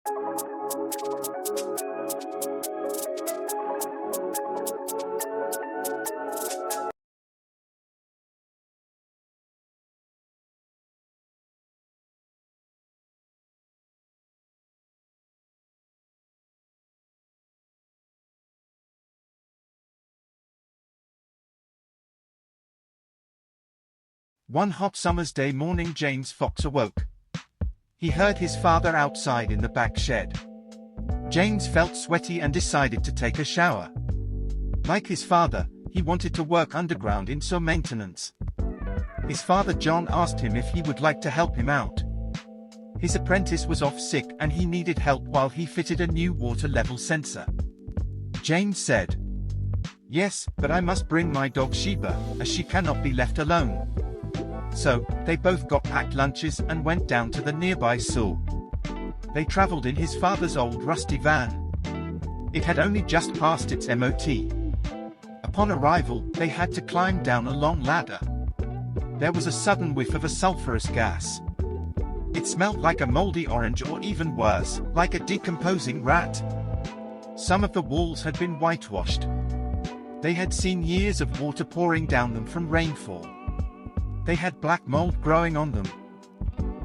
One hot summer's day morning, James Fox awoke. He heard his father outside in the back shed. James felt sweaty and decided to take a shower. Like his father, he wanted to work underground in sewer maintenance. His father John asked him if he would like to help him out. His apprentice was off sick and he needed help while he fitted a new water level sensor. James said, "Yes, but I must bring my dog Sheba, as she cannot be left alone." So, they both got packed lunches and went down to the nearby sewer. They traveled in his father's old rusty van. It had only just passed its MOT. Upon arrival, they had to climb down a long ladder. There was a sudden whiff of a sulfurous gas. It smelled like a moldy orange, or even worse, like a decomposing rat. Some of the walls had been whitewashed. They had seen years of water pouring down them from rainfall. They had black mold growing on them.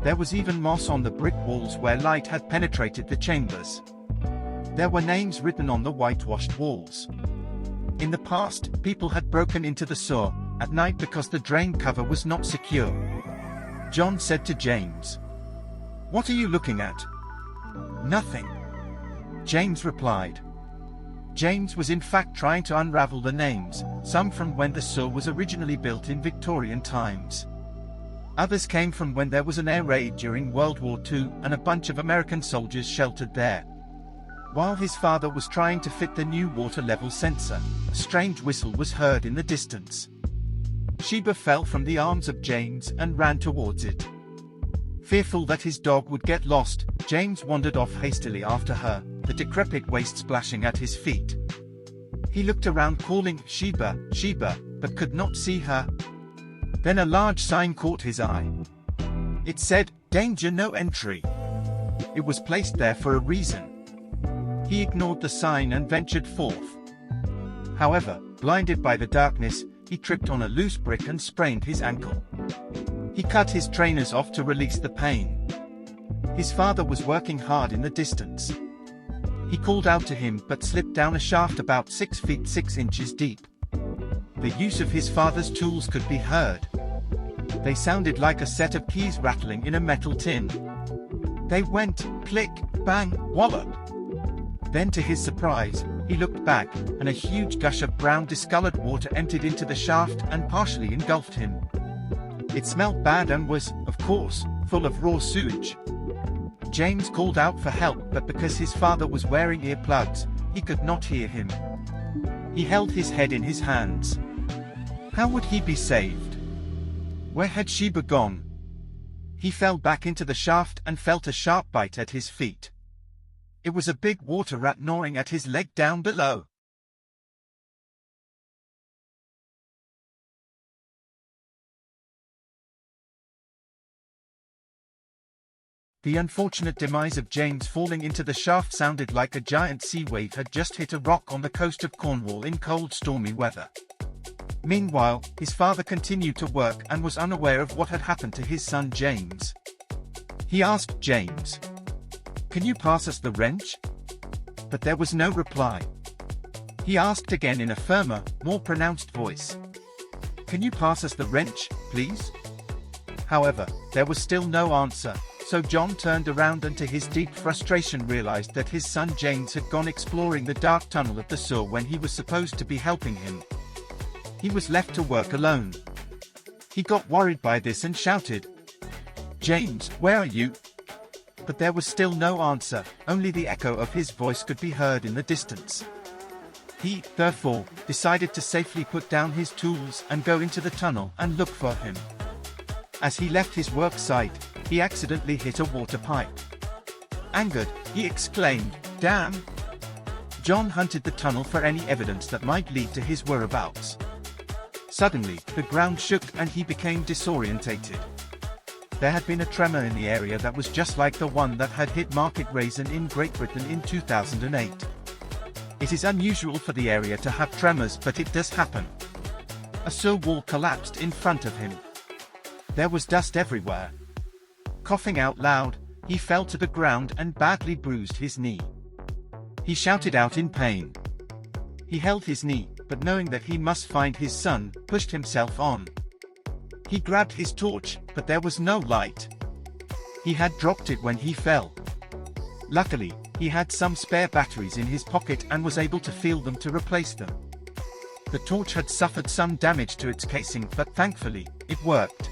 There was even moss on the brick walls where light had penetrated the chambers. There were names written on the whitewashed walls. In the past, people had broken into the sewer at night because the drain cover was not secure. John said to James, "What are you looking at?" "Nothing," James replied. James was in fact trying to unravel the names, some from when the sewer was originally built in Victorian times. Others came from when there was an air raid during World War II and a bunch of American soldiers sheltered there. While his father was trying to fit the new water level sensor, a strange whistle was heard in the distance. Sheba fell from the arms of James and ran towards it. Fearful that his dog would get lost, James wandered off hastily after her, the decrepit waist splashing at his feet. He looked around calling, "Sheba, Sheba," but could not see her. Then a large sign caught his eye. It said, "Danger, no entry." It was placed there for a reason. He ignored the sign and ventured forth. However, blinded by the darkness, he tripped on a loose brick and sprained his ankle. He cut his trainers off to release the pain. His father was working hard in the distance. He called out to him but slipped down a shaft about 6 feet 6 inches deep. The use of his father's tools could be heard. They sounded like a set of keys rattling in a metal tin. They went click, bang, wallop. Then to his surprise, he looked back, and a huge gush of brown discolored water emptied into the shaft and partially engulfed him. It smelled bad and was, of course, full of raw sewage. James called out for help, but because his father was wearing earplugs, he could not hear him. He held his head in his hands. How would he be saved? Where had Sheba gone? He fell back into the shaft and felt a sharp bite at his feet. It was a big water rat gnawing at his leg down below. The unfortunate demise of James falling into the shaft sounded like a giant sea wave had just hit a rock on the coast of Cornwall in cold, stormy weather. Meanwhile, his father continued to work and was unaware of what had happened to his son James. He asked James, "Can you pass us the wrench?" But there was no reply. He asked again in a firmer, more pronounced voice, "Can you pass us the wrench, please?" However, there was still no answer. So John turned around and to his deep frustration realized that his son James had gone exploring the dark tunnel of the sewer when he was supposed to be helping him. He was left to work alone. He got worried by this and shouted, "James, where are you?" But there was still no answer, only the echo of his voice could be heard in the distance. He, therefore, decided to safely put down his tools and go into the tunnel and look for him. As he left his work site, he accidentally hit a water pipe. Angered, he exclaimed, "Damn!" John hunted the tunnel for any evidence that might lead to his whereabouts. Suddenly, the ground shook and he became disorientated. There had been a tremor in the area that was just like the one that had hit Market Raisin in Great Britain in 2008. It is unusual for the area to have tremors, but it does happen. A sewer wall collapsed in front of him. There was dust everywhere. Coughing out loud, he fell to the ground and badly bruised his knee. He shouted out in pain. He held his knee, but knowing that he must find his son, pushed himself on. He grabbed his torch, but there was no light. He had dropped it when he fell. Luckily, he had some spare batteries in his pocket and was able to feel them to replace them. The torch had suffered some damage to its casing, but thankfully, it worked.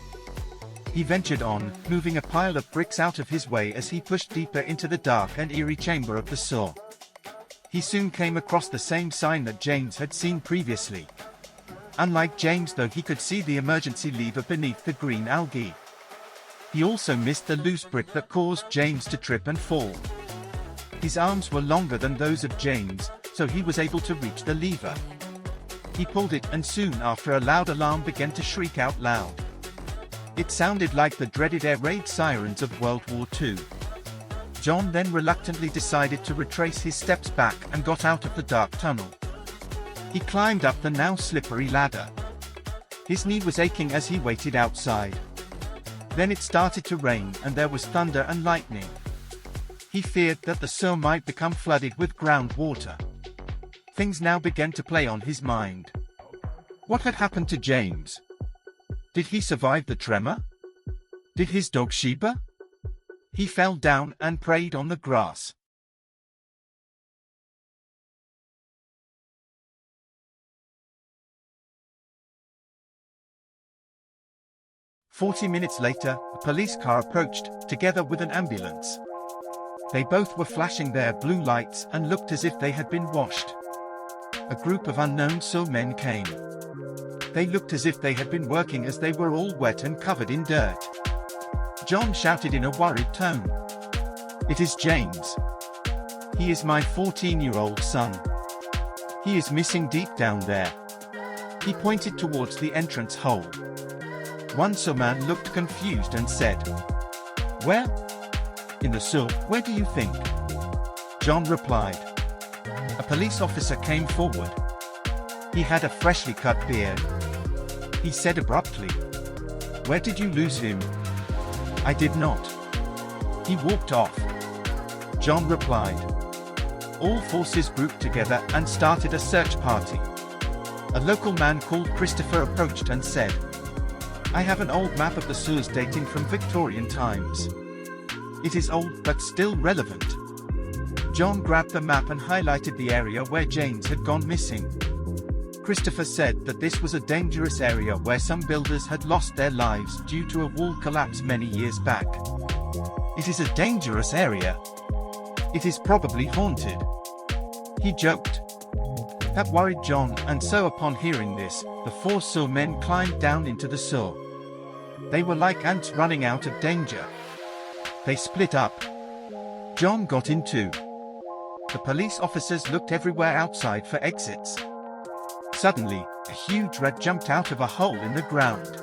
He ventured on, moving a pile of bricks out of his way as he pushed deeper into the dark and eerie chamber of the sewer. He soon came across the same sign that James had seen previously. Unlike James, though, he could see the emergency lever beneath the green algae. He also missed the loose brick that caused James to trip and fall. His arms were longer than those of James, so he was able to reach the lever. He pulled it, and soon after a loud alarm began to shriek out loud. It sounded like the dreaded air raid sirens of World War II. John then reluctantly decided to retrace his steps back and got out of the dark tunnel. He climbed up the now slippery ladder. His knee was aching as he waited outside. Then it started to rain and there was thunder and lightning. He feared that the sewer might become flooded with groundwater. Things now began to play on his mind. What had happened to James? Did he survive the tremor? Did his dog Sheba? He fell down and prayed on the grass. "40 minutes later, a police car approached, together with an ambulance. They both were flashing their blue lights and looked as if they had been washed. A group of unknown sewer men came. They looked as if they had been working, as they were all wet and covered in dirt. John shouted in a worried tone, 'It is James. He is my 14-year-old son. He is missing deep down there.' He pointed towards the entrance hole. One sewerman looked confused and said, 'Where?' 'In the sewer. Where do you think?' John replied. A police officer came forward. He had a freshly cut beard. He said abruptly, 'Where did you lose him?' 'I did not. He walked off.' John replied. All forces grouped together and started a search party. A local man called Christopher approached and said, 'I have an old map of the sewers dating from Victorian times. It is old but still relevant.' John grabbed the map and highlighted the area where James had gone missing. Christopher said that this was a dangerous area where some builders had lost their lives due to a wall collapse many years back. 'It is a dangerous area. It is probably haunted,' he joked. That worried John, and so upon hearing this, the 4 sewer men climbed down into the sewer. They were like ants running out of danger. They split up. John got in too. The police officers looked everywhere outside for exits. Suddenly, a huge rat jumped out of a hole in the ground.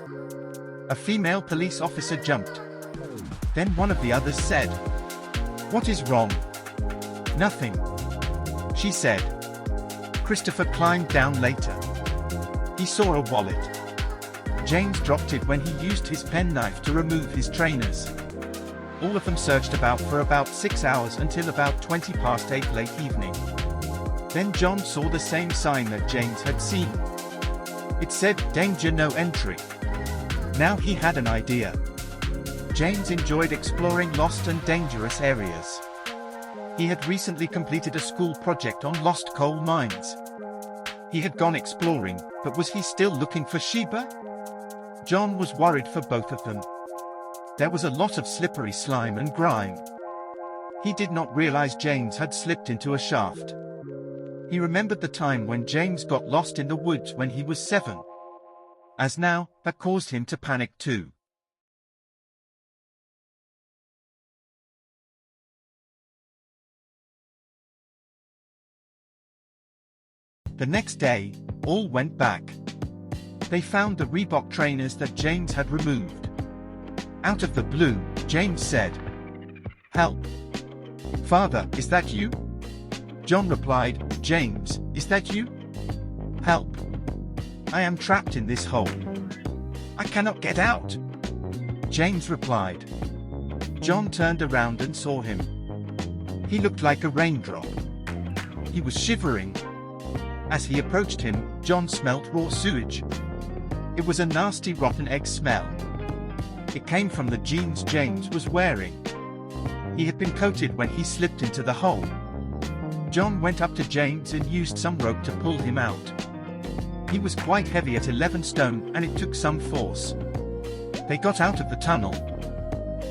A female police officer jumped. Then one of the others said, 'What is wrong?' 'Nothing,' she said. Christopher climbed down later. He saw a wallet. James dropped it when he used his penknife to remove his trainers. All of them searched for about 6 hours until about 20 past 8 late evening. Then John saw the same sign that James had seen. It said, 'Danger, no entry.' Now he had an idea. James enjoyed exploring lost and dangerous areas. He had recently completed a school project on lost coal mines. He had gone exploring, but was he still looking for Sheba? John was worried for both of them. There was a lot of slippery slime and grime. He did not realize James had slipped into a shaft. He remembered the time when James got lost in the woods when he was 7. As now, that caused him to panic too. The next day, all went back. They found the Reebok trainers that James had removed. Out of the blue, James said, "Help. Father, is that you?" John replied, "James, is that you? Help. I am trapped in this hole. I cannot get out." James replied. John turned around and saw him. He looked like a raindrop. He was shivering. As he approached him, John smelt raw sewage. It was a nasty rotten egg smell. It came from the jeans James was wearing. He had been coated when he slipped into the hole. John went up to James and used some rope to pull him out. He was quite heavy at 11 stone and it took some force. They got out of the tunnel.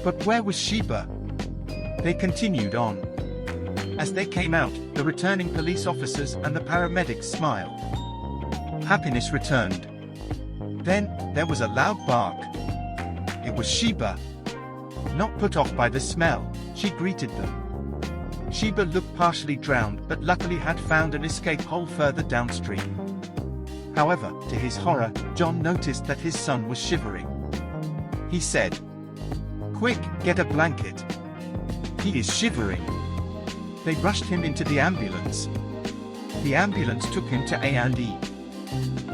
But where was Sheba? They continued on. As they came out, the returning police officers and the paramedics smiled. Happiness returned. Then, there was a loud bark. It was Sheba. Not put off by the smell, she greeted them. Sheba looked partially drowned but luckily had found an escape hole further downstream. However, to his horror, John noticed that his son was shivering. He said, "Quick, get a blanket. He is shivering." They rushed him into the ambulance. The ambulance took him to A&E.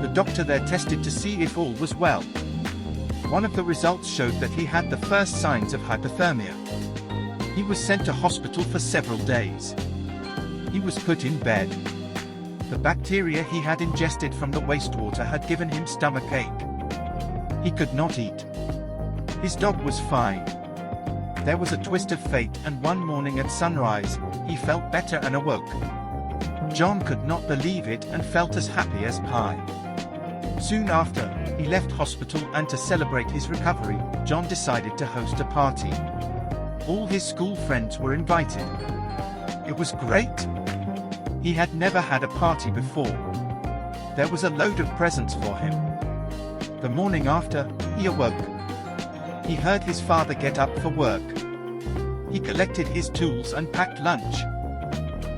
The doctor there tested to see if all was well. One of the results showed that he had the first signs of hypothermia. He was sent to hospital for several days. He was put in bed. The bacteria he had ingested from the wastewater had given him stomachache. He could not eat. His dog was fine. There was a twist of fate, and one morning at sunrise, he felt better and awoke. John could not believe it and felt as happy as pie. Soon after, he left hospital, and to celebrate his recovery, John decided to host a party. All his school friends were invited. It was great. He had never had a party before. There was a load of presents for him. The morning after, he awoke. He heard his father get up for work. He collected his tools and packed lunch.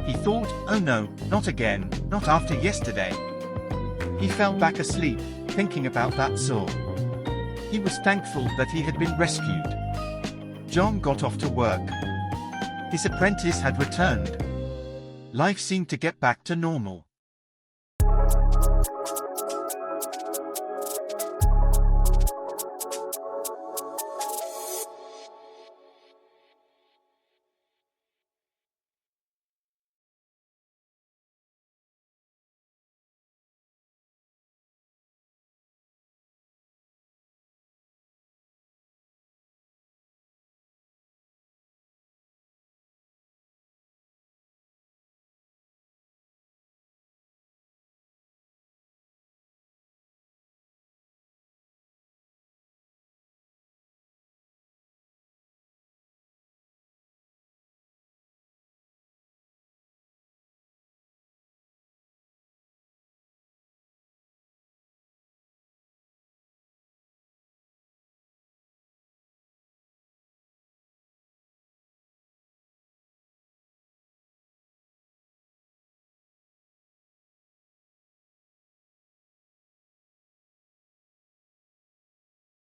He thought, "Oh no, not again, not after yesterday." He fell back asleep, thinking about that sore. He was thankful that he had been rescued. John got off to work. His apprentice had returned. Life seemed to get back to normal.